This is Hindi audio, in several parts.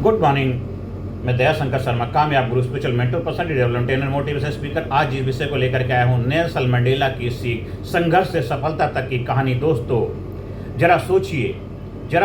Good morning. मैं दया शंकर शर्मा, कामयाब गुरु, spiritual mentor, personality development trainer, motivation speaker. आज इस विषय को लेकर के आया हूँ, नेल्सन मंडेला की सीख, संघर्ष से सफलता तक की कहानी। दोस्तों जरा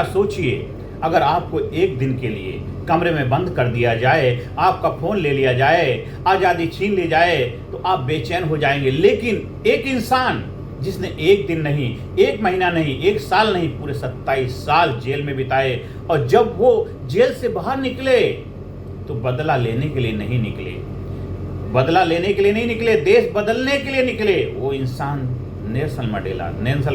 सोचिए, अगर आपको एक दिन के लिए कमरे में बंद कर दिया जाए, आपका फोन ले लिया जाए, आज़ादी छीन ली जाए, तो आप बेचैन हो जाएंगे। लेकिन एक इंसान जिसने एक दिन नहीं, एक महीना नहीं, एक साल नहीं, पूरे 27 साल जेल में बिताए, और जब वो जेल से बाहर निकले तो बदला लेने के लिए नहीं निकले, देश बदलने के लिए निकले। वो इंसान नेल्सन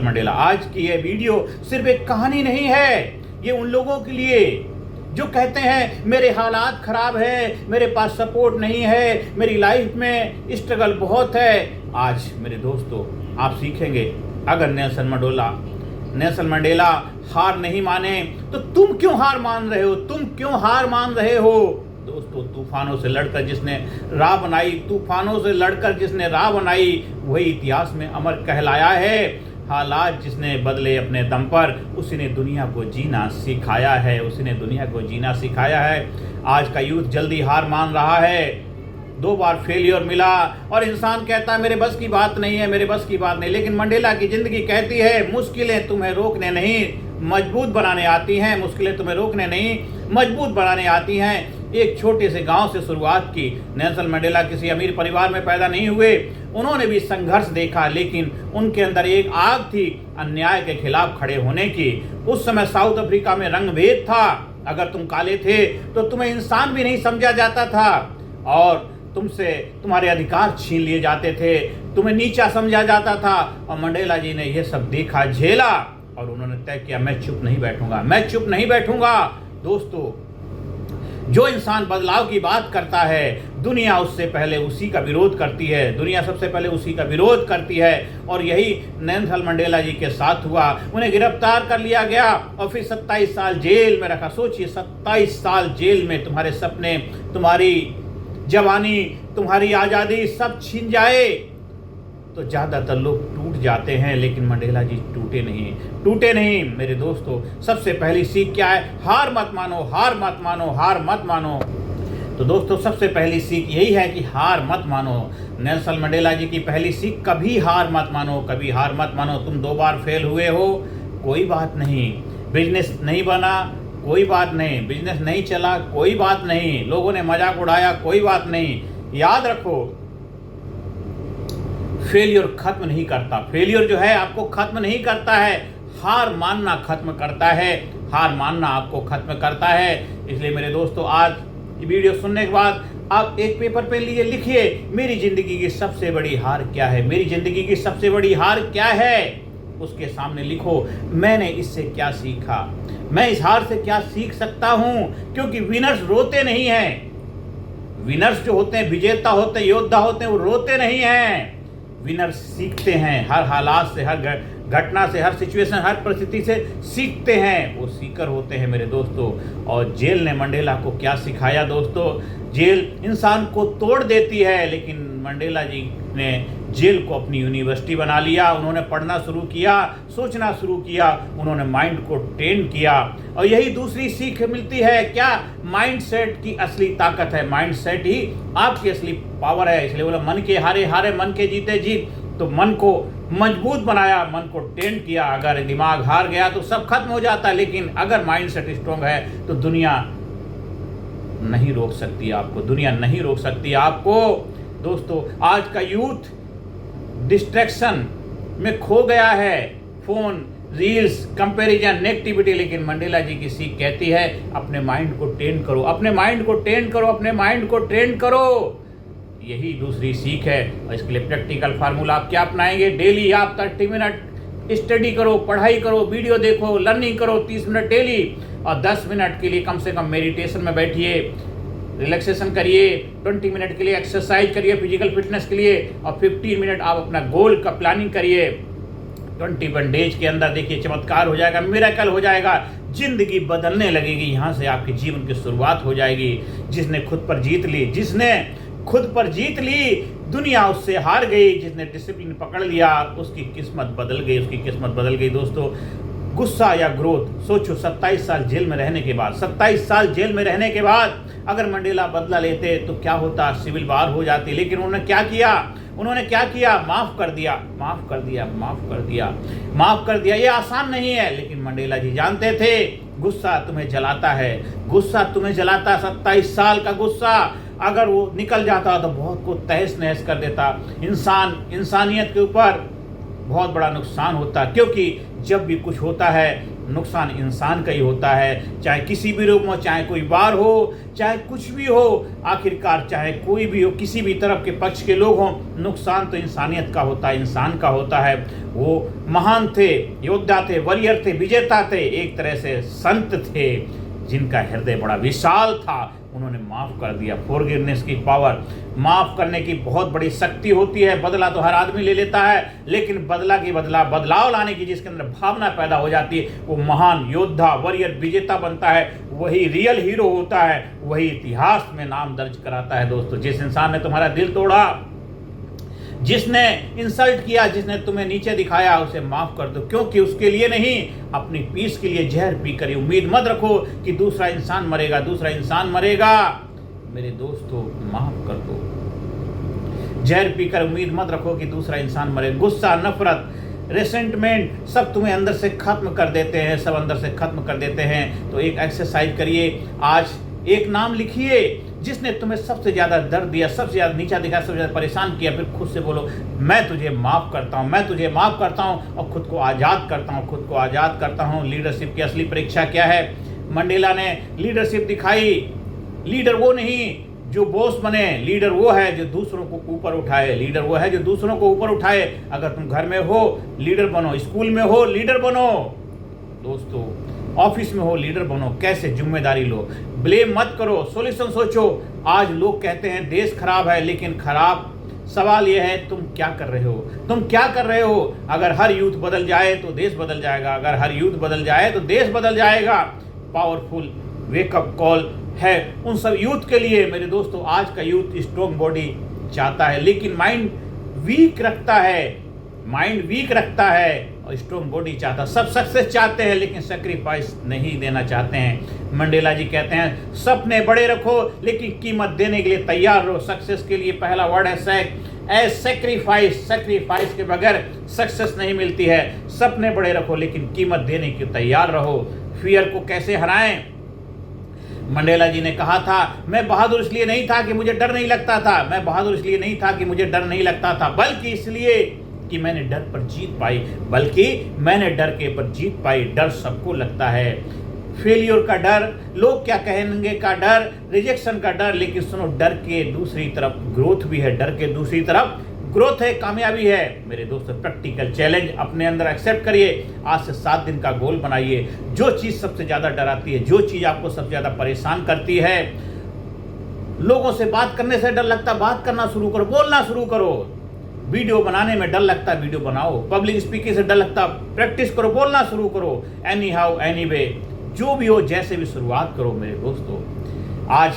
मंडेला। आज की ये वीडियो सिर्फ एक कहानी नहीं है, ये उन लोगों के लिए जो कहते हैं मेरे हालात खराब है, मेरे पास सपोर्ट नहीं है, मेरी लाइफ में स्ट्रगल बहुत है। आज मेरे दोस्तों आप सीखेंगे, अगर नेल्सन मंडेला हार नहीं माने तो तुम क्यों हार मान रहे हो? दोस्तों तूफानों से लड़कर जिसने राह बनाई, वही इतिहास में अमर कहलाया है। हालात जिसने बदले अपने दम पर, उसी ने दुनिया को जीना सिखाया है। आज का यूथ जल्दी हार मान रहा है। 2 बार फेलियर मिला और इंसान कहता है मेरे बस की बात नहीं है। लेकिन मंडेला की जिंदगी कहती है मुश्किलें तुम्हें रोकने नहीं मजबूत बनाने आती हैं। एक छोटे से गांव से शुरुआत की। नेल्सन मंडेला किसी अमीर परिवार में पैदा नहीं हुए, उन्होंने भी संघर्ष देखा, लेकिन उनके अंदर एक आग थी अन्याय के खिलाफ खड़े होने की। उस समय साउथ अफ्रीका में रंगभेद था। अगर तुम काले थे तो तुम्हें इंसान भी नहीं समझा जाता था और तुमसे तुम्हारे अधिकार छीन लिए जाते थे, तुम्हें नीचा समझा जाता था। और मंडेला जी ने यह सब देखा, झेला, और उन्होंने तय किया मैं चुप नहीं बैठूंगा। दोस्तों जो इंसान बदलाव की बात करता है, दुनिया सबसे पहले उसी का विरोध करती है। और यही नेल्सन मंडेला जी के साथ हुआ। उन्हें गिरफ्तार कर लिया गया और फिर 27 साल जेल में रखा। सोचिए 27 साल जेल में, तुम्हारे सपने, तुम्हारी जवानी, तुम्हारी आज़ादी सब छीन जाए तो ज़्यादातर लोग टूट जाते हैं, लेकिन मंडेला जी टूटे नहीं। मेरे दोस्तों सबसे पहली सीख क्या है? हार मत मानो। तो दोस्तों सबसे पहली सीख यही है कि हार मत मानो। नेल्सन मंडेला जी की पहली सीख, कभी हार मत मानो। तुम 2 बार फेल हुए हो, कोई बात नहीं। बिजनेस नहीं बना, कोई बात नहीं। बिजनेस नहीं चला, कोई बात नहीं। लोगों ने मजाक उड़ाया, कोई बात नहीं। याद रखो, फेलियर खत्म नहीं करता। फेलियर जो है आपको खत्म नहीं करता है, हार मानना खत्म करता है। हार मानना आपको खत्म करता है। इसलिए मेरे दोस्तों आज ये वीडियो सुनने के बाद आप एक पेपर पे लिए लिखिए, मेरी जिंदगी की सबसे बड़ी हार क्या है? उसके सामने लिखो, मैंने इससे क्या सीखा, मैं इस हार से क्या सीख सकता हूं। क्योंकि विनर्स रोते नहीं हैं। विनर्स जो होते हैं, विजेता होते हैं, योद्धा होते हैं, वो रोते नहीं हैं। विनर सीखते हैं, हर हालात से, हर घटना से, हर सिचुएशन, हर परिस्थिति से सीखते हैं। वो सीकर होते हैं मेरे दोस्तों। और जेल ने मंडेला को क्या सिखाया? दोस्तों जेल इंसान को तोड़ देती है, लेकिन मंडेला जी ने जेल को अपनी यूनिवर्सिटी बना लिया। उन्होंने पढ़ना शुरू किया, सोचना शुरू किया, उन्होंने माइंड को ट्रेन किया। और यही दूसरी सीख मिलती है, क्या? माइंडसेट की असली ताकत है। माइंडसेट ही आपकी असली पावर है। इसलिए बोला मन के हारे, मन के जीते जीत। तो मन को मजबूत बनाया, मन को ट्रेन किया। अगर दिमाग हार गया तो सब खत्म हो जाता है, लेकिन अगर माइंडसेट स्ट्रॉन्ग है तो दुनिया नहीं रोक सकती आपको। दोस्तों आज का यूथ डिस्ट्रैक्शन में खो गया है, फोन, रील्स, कंपैरिजन, नेगेटिविटी। लेकिन मंडेला जी की सीख कहती है अपने माइंड को ट्रेन करो। यही दूसरी सीख है। और इसके लिए प्रैक्टिकल फार्मूला आप क्या अपनाएंगे? डेली आप 30 मिनट स्टडी करो, पढ़ाई करो, वीडियो देखो, लर्निंग करो 30 मिनट डेली। और 10 मिनट के लिए कम से कम मेडिटेशन में बैठिए, रिलैक्सेशन करिए। 20 मिनट के लिए एक्सरसाइज करिए फिजिकल फिटनेस के लिए। और 15 मिनट आप अपना गोल का प्लानिंग करिए। 21 डेज के अंदर देखिए चमत्कार हो जाएगा, मिरेकल हो जाएगा, जिंदगी बदलने लगेगी। यहाँ से आपके जीवन की शुरुआत हो जाएगी। जिसने खुद पर जीत ली, दुनिया उससे हार गई। जिसने डिसिप्लिन पकड़ लिया, उसकी किस्मत बदल गई। दोस्तों गुस्सा या ग्रोथ। सोचो 27 साल जेल में रहने के बाद, 27 साल जेल में रहने के बाद अगर मंडेला बदला लेते तो क्या होता, सिविल वार हो जाती। लेकिन उन्होंने क्या किया, उन्होंने क्या किया, माफ कर दिया, माफ कर दिया, माफ कर दिया, माफ कर दिया। ये आसान नहीं है, लेकिन मंडेला जी जानते थे गुस्सा तुम्हें जलाता है, गुस्सा तुम्हें जलाता। 27 साल का गुस्सा अगर वो निकल जाता तो बहुत को तहस नहस कर देता, इंसानियत के ऊपर बहुत बड़ा नुकसान होता। क्योंकि जब भी कुछ होता है नुकसान इंसान का ही होता है, चाहे किसी भी रूप में, चाहे कोई वार हो, चाहे कुछ भी हो, आखिरकार चाहे कोई भी हो, किसी भी तरफ के पक्ष के लोग हों, नुकसान तो इंसानियत का होता है, इंसान का होता है। वो महान थे, योद्धा थे, वॉरियर थे, विजेता थे, एक तरह से संत थे जिनका हृदय बड़ा विशाल था। उन्होंने माफ कर दिया। फॉरगिवनेस की पावर, माफ करने की बहुत बड़ी शक्ति होती है। बदला तो हर आदमी ले लेता है, लेकिन बदलाव लाने की जिसके अंदर भावना पैदा हो जाती है, वो महान योद्धा, वॉरियर, विजेता बनता है। वही रियल हीरो होता है, वही इतिहास में नाम दर्ज कराता है। दोस्तों, जिस इंसान ने तुम्हारा दिल तोड़ा, जिसने इंसल्ट किया, जिसने तुम्हें नीचे दिखाया, उसे माफ कर दो। क्योंकि उसके लिए नहीं, अपनी पीस के लिए जहर पीकर उम्मीद मत रखो कि दूसरा इंसान मरेगा, दूसरा इंसान मरेगा। मेरे दोस्तों, माफ कर दो। जहर पीकर उम्मीद मत रखो कि दूसरा इंसान मरेगा। गुस्सा, नफरत, रेसेंटमेंट सब तुम्हें अंदर से खत्म कर देते हैं, सब अंदर से खत्म कर देते हैं। तो एक एक्सरसाइज करिए, आज एक नाम लिखिए जिसने तुम्हें सबसे ज्यादा दर्द दिया, सबसे ज्यादा नीचा दिखाया, सबसे ज्यादा परेशान किया। फिर खुद से बोलो, मैं तुझे माफ करता हूं, मैं तुझे माफ करता हूं और खुद को आजाद करता हूं, खुद को आजाद करता हूं। लीडरशिप की असली परीक्षा क्या है? मंडेला ने लीडरशिप दिखाई। लीडर वो नहीं जो बॉस बने, लीडर वो है जो दूसरों को ऊपर उठाए, लीडर वो है जो दूसरों को ऊपर उठाए। अगर तुम घर में हो, लीडर बनो, स्कूल में हो, लीडर बनो, दोस्तों ऑफिस में हो, लीडर बनो। कैसे? जिम्मेदारी लो, ब्लेम मत करो, सॉल्यूशन सोचो। आज लोग कहते हैं देश खराब है, लेकिन खराब सवाल यह है तुम क्या कर रहे हो, तुम क्या कर रहे हो। अगर हर यूथ बदल जाए तो देश बदल जाएगा, अगर हर यूथ बदल जाए तो देश बदल जाएगा। पावरफुल वेकअप कॉल है उन सब यूथ के लिए। मेरे दोस्तों, आज का यूथ स्ट्रॉन्ग बॉडी चाहता है, लेकिन माइंड वीक रखता है, माइंड वीक रखता है और स्ट्रॉन्ग बॉडी चाहता। सब सक्सेस चाहते हैं, लेकिन सेक्रीफाइस नहीं देना चाहते हैं। मंडेला जी कहते हैं सपने बड़े रखो, लेकिन कीमत देने के लिए तैयार रहो। सक्सेस के लिए पहला वर्ड है सेक्रीफाइस। सेक्रीफाइस के बगैर सक्सेस नहीं मिलती है। सपने बड़े रखो, लेकिन कीमत देने के तैयार रहो। फियर को कैसे हराएं? मंडेला जी ने कहा था, मैं बहादुर इसलिए नहीं था कि मुझे डर नहीं लगता था, मैं बहादुर इसलिए नहीं था कि मुझे डर नहीं लगता था, बल्कि इसलिए कि मैंने डर पर जीत पाई, बल्कि मैंने डर के पर जीत पाई। डर सबको लगता है, फेलियर का डर, लोग क्या कहेंगे का डर, रिजेक्शन का डर। लेकिन सुनो, डर के दूसरी तरफ ग्रोथ भी है, डर के दूसरी तरफ ग्रोथ है, कामयाबी है। मेरे दोस्तों, प्रैक्टिकल चैलेंज अपने अंदर एक्सेप्ट करिए। आज से 7 दिन का गोल बनाइए। जो चीज़ सबसे ज़्यादा डराती है, जो चीज़ आपको सबसे ज़्यादा परेशान करती है, लोगों से बात करने से डर लगता, बात करना शुरू करो, बोलना शुरू करो। वीडियो बनाने में डर लगता, वीडियो बनाओ। पब्लिक स्पीकिंग से डर लगता, प्रैक्टिस करो, बोलना शुरू करो। एनी हाउ एनी वे, जो भी हो, जैसे भी शुरुआत करो। मेरे दोस्तों, आज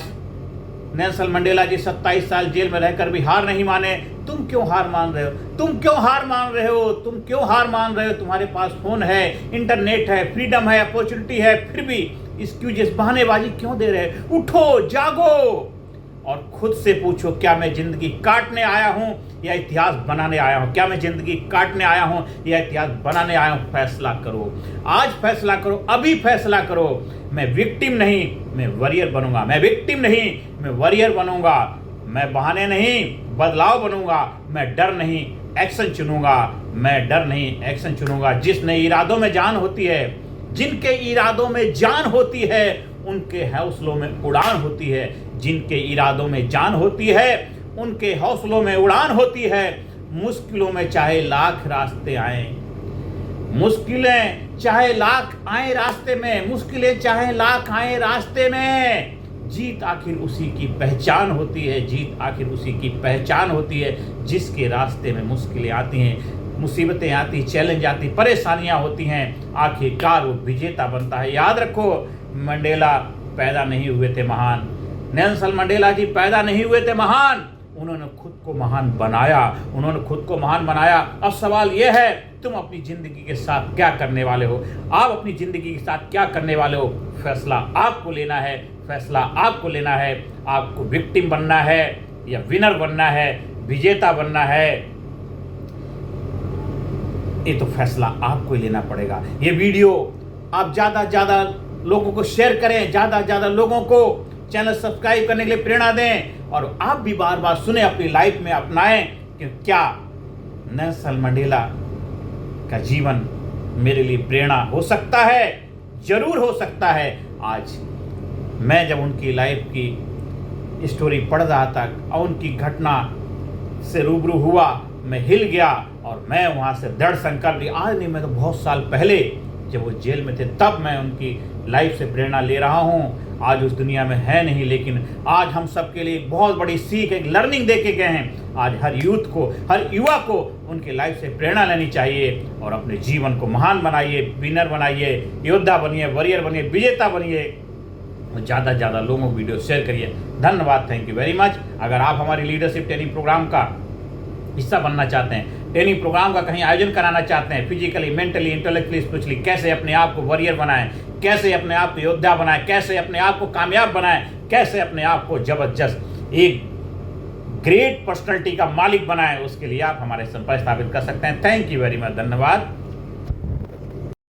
नेल्सन मंडेला जी 27 साल जेल में रहकर भी हार नहीं माने। तुम क्यों हार मान रहे हो? तुम क्यों हार मान रहे हो? तुम क्यों हार मान रहे हो? तुम्हारे पास फोन है, इंटरनेट है, फ्रीडम है, अपॉर्चुनिटी है, फिर भी एक्सक्यूजेस, बहानेबाजी क्यों दे रहे हो? उठो, जागो और खुद से पूछो, क्या मैं जिंदगी काटने आया हूं या इतिहास बनाने आया हूं? क्या मैं जिंदगी काटने आया हूं या इतिहास बनाने आया हूं? फैसला करो, आज फैसला करो, अभी फैसला करो। मैं विक्टिम नहीं, मैं वॉरियर बनूंगा। मैं विक्टिम नहीं, मैं वॉरियर बनूंगा। मैं बहाने नहीं, बदलाव बनूंगा। मैं डर नहीं, एक्शन चुनूंगा। मैं डर नहीं, एक्शन चुनूंगा। जिसने इरादों में जान होती है, जिनके इरादों में जान होती है, उनके हौसलों में उड़ान होती है। जिनके इरादों में जान होती है, उनके हौसलों में उड़ान होती है। मुश्किलों में चाहे लाख रास्ते आए, मुश्किलें चाहे लाख आए रास्ते में, मुश्किलें चाहे लाख आए रास्ते में, जीत आखिर उसी की पहचान होती है। जीत आखिर उसी की पहचान होती है जिसके रास्ते में मुश्किलें आती हैं, मुसीबतें आती, चैलेंज आती, परेशानियां होती हैं, आखिरकार वो विजेता बनता है। याद रखो, मंडेला पैदा नहीं हुए थे महान, नेल्सन मंडेला जी पैदा नहीं हुए थे महान, उन्होंने खुद को महान बनाया, उन्होंने खुद को महान बनाया। अब सवाल यह है तुम अपनी ज़िंदगी के साथ क्या करने वाले हो, आप अपनी ज़िंदगी के साथ क्या करने वाले हो। फैसला आपको लेना है, फैसला आपको लेना है। आपको विक्टिम बनना है या विनर बनना है, विजेता बनना है, ये तो फैसला आपको ही लेना पड़ेगा। ये वीडियो आप ज़्यादा से ज़्यादा लोगों को शेयर करें, ज़्यादा से ज़्यादा लोगों को चैनल सब्सक्राइब करने के लिए प्रेरणा दें, और आप भी बार बार सुने, अपनी लाइफ में अपनाएं कि क्या नेल्सन मंडेला का जीवन मेरे लिए प्रेरणा हो सकता है। जरूर हो सकता है। आज मैं जब उनकी लाइफ की स्टोरी पढ़ रहा था और उनकी घटना से रूबरू हुआ, मैं हिल गया और मैं वहाँ से दृढ़ संकल्प लिया। आज नहीं, मैं तो बहुत साल पहले जब वो जेल में थे तब मैं उनकी लाइफ से प्रेरणा ले रहा हूँ। आज उस दुनिया में है नहीं, लेकिन आज हम सबके लिए बहुत बड़ी सीख, एक लर्निंग दे के गए हैं। आज हर यूथ को, हर युवा को उनके लाइफ से प्रेरणा लेनी चाहिए और अपने जीवन को महान बनाइए, विनर बनाइए, योद्धा बनिए, वॉरियर बनिए, विजेता बनिए। ज़्यादा से ज़्यादा लोगों को वीडियो शेयर करिए। धन्यवाद, थैंक यू वेरी मच। अगर आप हमारी लीडरशिप ट्रेनिंग प्रोग्राम का हिस्सा बनना चाहते हैं, ट्रेनिंग प्रोग्राम का कहीं आयोजन कराना चाहते हैं, फिजिकली, मेंटली, इंटेलेक्चुअली, स्पिरिचुअली, कैसे अपने आप को वॉरियर बनाएं, कैसे अपने आप को योद्धा बनाएं, कैसे अपने आप को कामयाब बनाएं, कैसे अपने आप को जबरदस्त एक ग्रेट पर्सनालिटी का मालिक बनाएं, उसके लिए आप हमारे संपर्क स्थापित कर सकते हैं। थैंक यू वेरी मच, धन्यवाद।